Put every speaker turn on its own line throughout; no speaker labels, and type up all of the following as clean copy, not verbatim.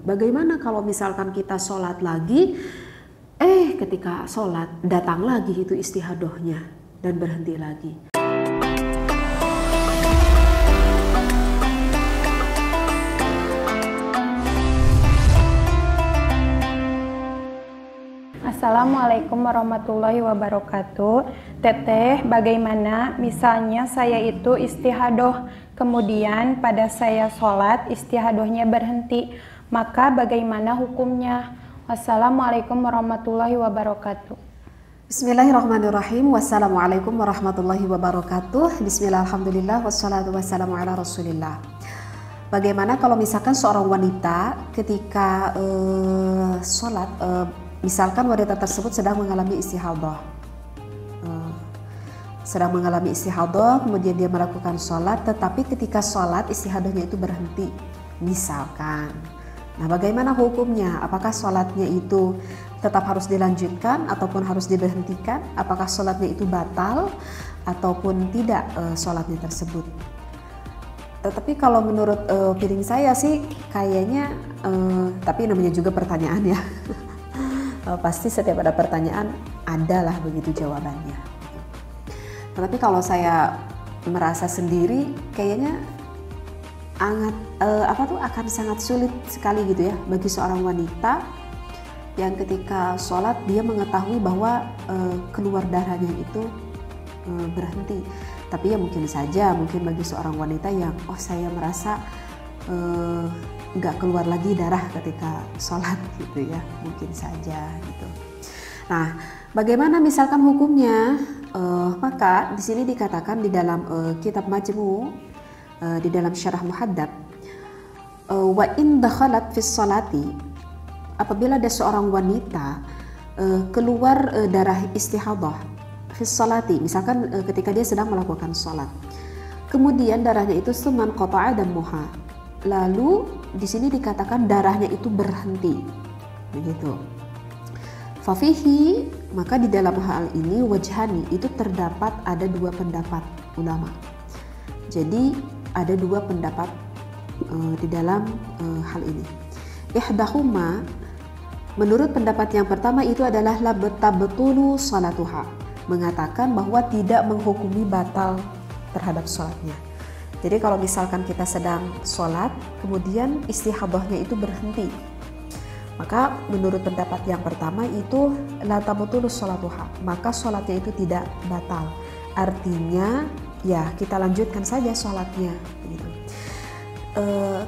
Bagaimana kalau misalkan kita sholat lagi, ketika sholat datang lagi itu istihadohnya dan berhenti lagi.
Assalamualaikum warahmatullahi wabarakatuh. Teteh, bagaimana misalnya saya itu istihadoh, kemudian pada saya sholat istihadohnya berhenti, maka bagaimana hukumnya? Wassalamualaikum warahmatullahi wabarakatuh.
Bismillahirrahmanirrahim. Wassalamualaikum warahmatullahi wabarakatuh. Bismillah, alhamdulillah, wassalatu wassalamu ala rasulillah. Bagaimana kalau misalkan seorang wanita ketika sholat, misalkan wanita tersebut sedang mengalami istihadah, kemudian dia melakukan sholat, tetapi ketika sholat istihadahnya itu berhenti, misalkan. Nah, bagaimana hukumnya? Apakah sholatnya itu tetap harus dilanjutkan ataupun harus diberhentikan? Apakah sholatnya itu batal ataupun tidak sholatnya tersebut? Tetapi kalau menurut piring saya sih kayaknya, tapi namanya juga pertanyaan ya. Pasti setiap ada pertanyaan adalah begitu jawabannya. Tetapi kalau saya merasa sendiri kayaknya akan sangat sulit sekali gitu ya bagi seorang wanita yang ketika sholat dia mengetahui bahwa keluar darahnya itu berhenti. Tapi ya mungkin bagi seorang wanita yang saya merasa nggak keluar lagi darah ketika sholat gitu ya, mungkin saja gitu. Nah, bagaimana misalkan hukumnya? Maka di sini dikatakan di dalam kitab Majmu, di dalam syarah Muhaddab, wa in dakhalat fis salati, apabila ada seorang wanita keluar darah istihadah fis salati, misalkan ketika dia sedang melakukan sholat, kemudian darahnya itu suman qata'a damuha, lalu di sini dikatakan darahnya itu berhenti, begitu. Fafihi, maka di dalam hal ini wajhani, itu terdapat ada dua pendapat ulama. Jadi ada dua pendapat di dalam hal ini. Ihdahuma, menurut pendapat yang pertama itu adalah la tabtulu salatuha, mengatakan bahwa tidak menghukumi batal terhadap sholatnya. Jadi kalau misalkan kita sedang sholat, kemudian istihadahnya itu berhenti, maka menurut pendapat yang pertama itu la tabtulu sholatuha, maka sholatnya itu tidak batal. Artinya ya kita lanjutkan saja sholatnya. Gitu.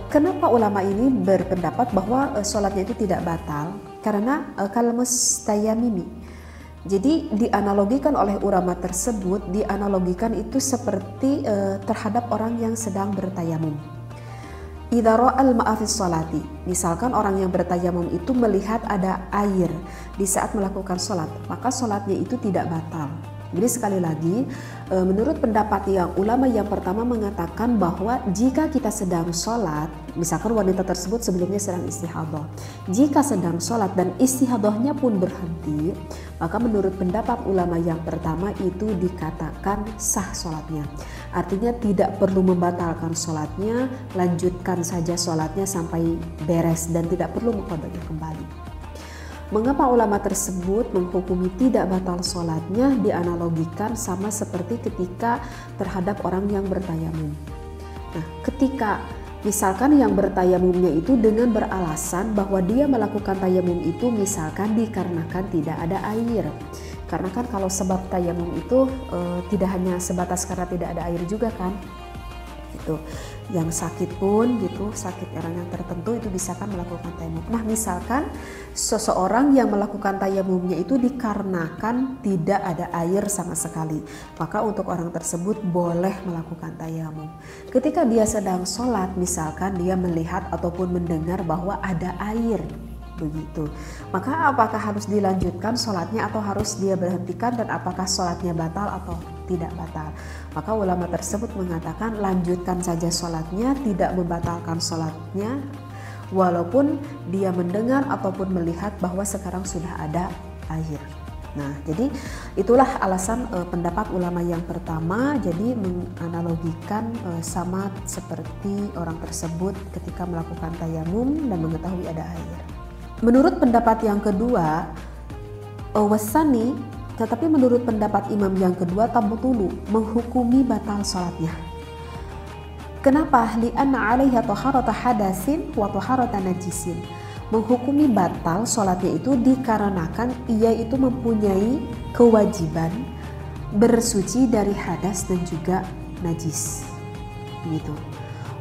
Kenapa ulama ini berpendapat bahwa sholatnya itu tidak batal? Karena kalmustayamimi. Jadi dianalogikan oleh ulama tersebut, dianalogikan itu seperti terhadap orang yang sedang bertayamum. Idza ra'al ma'a fis sholati, misalkan orang yang bertayamum itu melihat ada air di saat melakukan sholat, maka sholatnya itu tidak batal. Jadi sekali lagi, menurut pendapat yang ulama yang pertama mengatakan bahwa jika kita sedang sholat, misalkan wanita tersebut sebelumnya sedang istihadah, jika sedang sholat dan istihadahnya pun berhenti, maka menurut pendapat ulama yang pertama itu dikatakan sah sholatnya. Artinya tidak perlu membatalkan sholatnya, lanjutkan saja sholatnya sampai beres dan tidak perlu mengqadanya kembali. Mengapa ulama tersebut menghukumi tidak batal sholatnya? Dianalogikan sama seperti ketika terhadap orang yang bertayamum. Nah, ketika misalkan yang bertayamumnya itu dengan beralasan bahwa dia melakukan tayamum itu misalkan dikarenakan tidak ada air. Karena kan kalau sebab tayamum itu tidak hanya sebatas karena tidak ada air juga kan. Gitu. Yang sakit pun gitu, sakit orang yang tertentu itu bisa kan melakukan tayamum. Nah, misalkan seseorang yang melakukan tayamumnya itu dikarenakan tidak ada air sama sekali, maka untuk orang tersebut boleh melakukan tayamum. Ketika dia sedang sholat, misalkan dia melihat ataupun mendengar bahwa ada air, begitu, maka apakah harus dilanjutkan sholatnya atau harus dia berhentikan, dan apakah sholatnya batal atau tidak batal? Maka ulama tersebut mengatakan lanjutkan saja sholatnya, tidak membatalkan sholatnya, walaupun dia mendengar ataupun melihat bahwa sekarang sudah ada air. Nah, jadi itulah alasan pendapat ulama yang pertama, jadi menganalogikan sama seperti orang tersebut ketika melakukan tayamum dan mengetahui ada air. Menurut pendapat yang kedua, wasani, tetapi menurut pendapat imam yang kedua, tabutulu, menghukumi batal sholatnya. Kenapa? Li'anna 'alaiha taharata hadasin wa taharata najisin. Menghukumi batal sholatnya itu dikarenakan ia itu mempunyai kewajiban bersuci dari hadas dan juga najis. Begitu.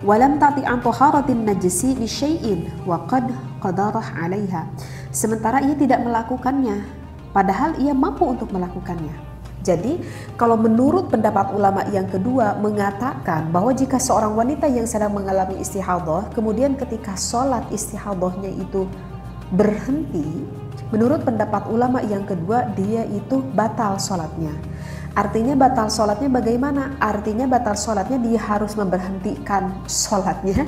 Walam ta'ti an taharatin najisi bi syai'in wa qad qadarah 'alaiha. Sementara ia tidak melakukannya, padahal ia mampu untuk melakukannya. Jadi kalau menurut pendapat ulama yang kedua mengatakan bahwa jika seorang wanita yang sedang mengalami istihadah kemudian ketika sholat istihadahnya itu berhenti, menurut pendapat ulama yang kedua dia itu batal sholatnya. Artinya batal sholatnya bagaimana? Artinya batal sholatnya dia harus memberhentikan sholatnya,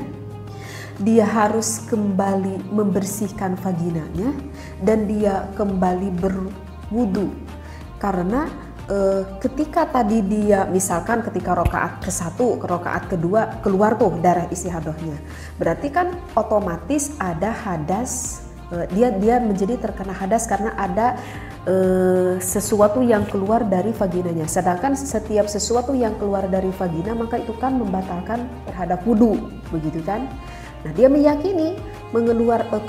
dia harus kembali membersihkan vaginanya, dan dia kembali berwudu. Karena ketika tadi dia misalkan ketika rokaat ke-1 ke rokaat kedua keluar tuh darah istihadahnya, berarti kan otomatis ada hadas, dia menjadi terkena hadas karena ada sesuatu yang keluar dari vaginanya. Sedangkan setiap sesuatu yang keluar dari vagina maka itu kan membatalkan terhadap wudu, begitu kan? Nah, dia meyakini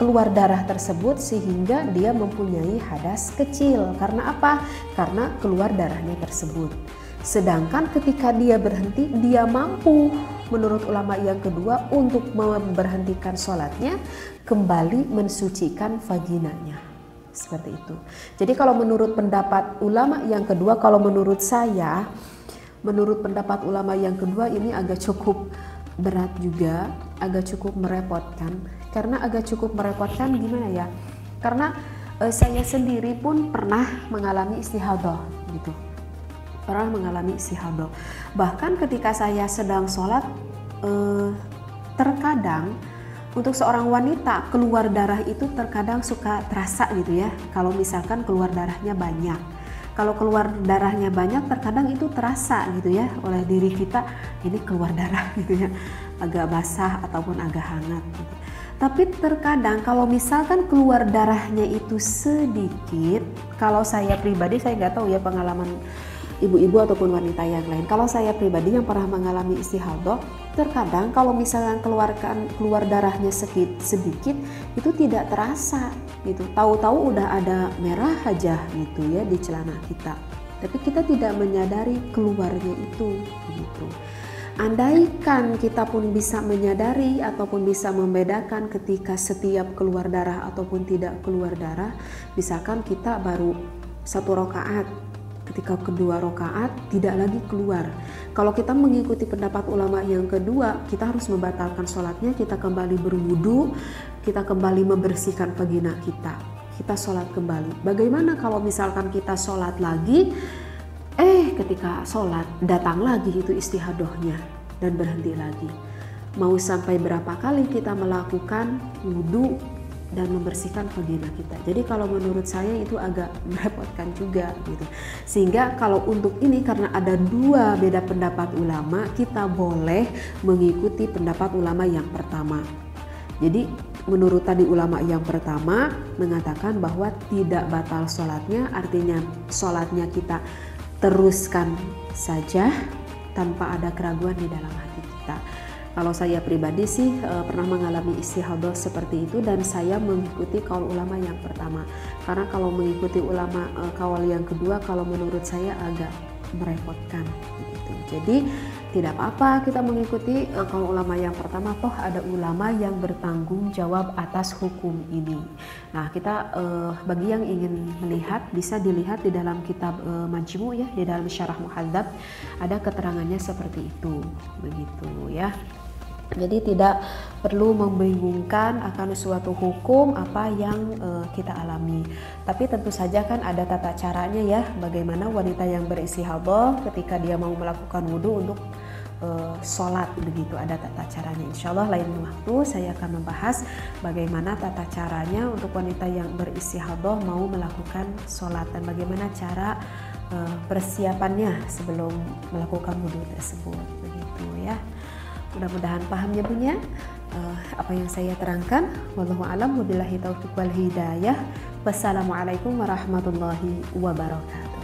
keluar darah tersebut sehingga dia mempunyai hadas kecil. Karena apa? Karena keluar darahnya tersebut. Sedangkan ketika dia berhenti, dia mampu menurut ulama yang kedua untuk memberhentikan sholatnya, kembali mensucikan vaginanya. Seperti itu. Jadi kalau menurut pendapat ulama yang kedua, kalau menurut saya, menurut pendapat ulama yang kedua ini agak cukup berat juga, agak cukup merepotkan. Karena agak cukup merepotkan gimana ya? Karena saya sendiri pun pernah mengalami istihadah gitu. Pernah mengalami istihadah. Bahkan ketika saya sedang sholat, terkadang untuk seorang wanita keluar darah itu terkadang suka terasa gitu ya. Kalau misalkan keluar darahnya banyak. Kalau keluar darahnya banyak terkadang itu terasa gitu ya oleh diri kita, ini keluar darah gitu ya, agak basah ataupun agak hangat gitu. Tapi terkadang kalau misalkan keluar darahnya itu sedikit, kalau saya pribadi, saya nggak tahu ya pengalaman ibu-ibu ataupun wanita yang lain, kalau saya pribadi yang pernah mengalami istihadah, terkadang kalau misalkan keluar darahnya sedikit itu tidak terasa gitu, tahu-tahu udah ada merah aja gitu ya di celana kita, tapi kita tidak menyadari keluarnya itu gitu. Andaikan kita pun bisa menyadari ataupun bisa membedakan ketika setiap keluar darah ataupun tidak keluar darah, misalkan kita baru 1 rakaat, ketika kedua rakaat tidak lagi keluar. Kalau kita mengikuti pendapat ulama yang kedua, kita harus membatalkan sholatnya, kita kembali berwudu, kita kembali membersihkan vagina kita sholat kembali. Bagaimana kalau misalkan kita sholat lagi, ketika sholat datang lagi itu istihadahnya dan berhenti lagi. Mau sampai berapa kali kita melakukan wudu dan membersihkan vagina kita. Jadi kalau menurut saya itu agak merepotkan juga gitu. Sehingga kalau untuk ini karena ada 2 beda pendapat ulama, kita boleh mengikuti pendapat ulama yang pertama. Jadi menurut tadi ulama yang pertama mengatakan bahwa tidak batal sholatnya, artinya sholatnya kita teruskan saja tanpa ada keraguan di dalam hati kita. Kalau saya pribadi sih pernah mengalami istihadah seperti itu dan saya mengikuti kaul ulama yang pertama. Karena kalau mengikuti ulama kaul yang kedua, kalau menurut saya agak merepotkan gitu. Jadi tidak apa-apa kita mengikuti kaul ulama yang pertama, toh ada ulama yang bertanggung jawab atas hukum ini. Nah, kita bagi yang ingin melihat bisa dilihat di dalam kitab Majmu ya, di dalam Syarah Muhadzab ada keterangannya seperti itu, begitu ya. Jadi tidak perlu membingungkan akan suatu hukum apa yang kita alami. Tapi tentu saja kan ada tata caranya ya, bagaimana wanita yang beristihadah ketika dia mau melakukan wudhu untuk sholat begitu, ada tata caranya. Insya Allah lain waktu saya akan membahas bagaimana tata caranya untuk wanita yang beristihadah mau melakukan sholat dan bagaimana cara persiapannya sebelum melakukan wudhu tersebut begitu ya. Mudah-mudahan paham ya Bunya apa yang saya terangkan. Wallahu a'lam, wabillahi taufiq wal hidayah. Wassalamualaikum warahmatullahi wabarakatuh.